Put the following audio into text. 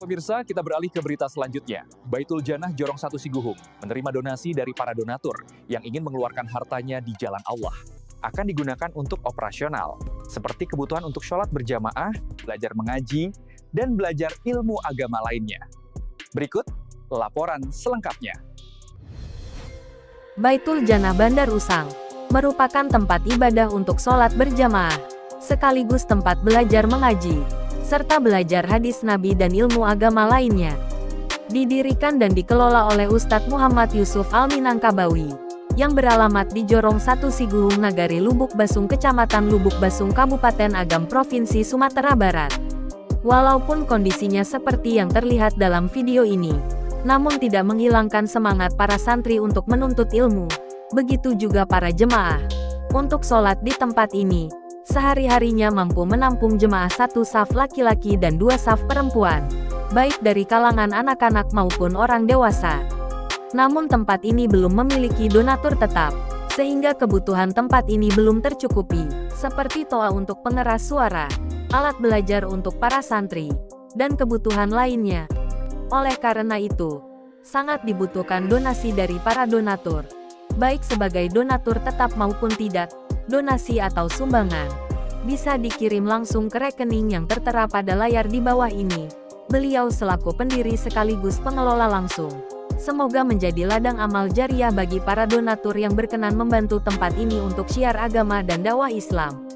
Pemirsa, kita beralih ke berita selanjutnya. Baitul Jannah Jorong 1 Siguhung menerima donasi dari para donatur yang ingin mengeluarkan hartanya di jalan Allah. Akan digunakan untuk operasional, seperti kebutuhan untuk sholat berjamaah, belajar mengaji, dan belajar ilmu agama lainnya. Berikut laporan selengkapnya. Baitul Jannah Bandar Usang merupakan tempat ibadah untuk sholat berjamaah, sekaligus tempat belajar mengaji, serta belajar hadis Nabi dan ilmu agama lainnya. Didirikan dan dikelola oleh Ustadz Muhammad Yusuf Al-Minangkabawi, yang beralamat di Jorong 1 Siguhung Nagari Lubuk Basung Kecamatan Lubuk Basung Kabupaten Agam Provinsi Sumatera Barat. Walaupun kondisinya seperti yang terlihat dalam video ini, namun tidak menghilangkan semangat para santri untuk menuntut ilmu, begitu juga para jemaah. Untuk sholat di tempat ini, sehari-harinya mampu menampung jemaah 1 saf laki-laki dan 2 saf perempuan, baik dari kalangan anak-anak maupun orang dewasa. Namun tempat ini belum memiliki donatur tetap, sehingga kebutuhan tempat ini belum tercukupi, seperti toa untuk pengeras suara, alat belajar untuk para santri, dan kebutuhan lainnya. Oleh karena itu, sangat dibutuhkan donasi dari para donatur, baik sebagai donatur tetap maupun tidak. Donasi atau sumbangan bisa dikirim langsung ke rekening yang tertera pada layar di bawah ini. Beliau selaku pendiri sekaligus pengelola langsung. Semoga menjadi ladang amal jariah bagi para donatur yang berkenan membantu tempat ini untuk syiar agama dan dakwah Islam.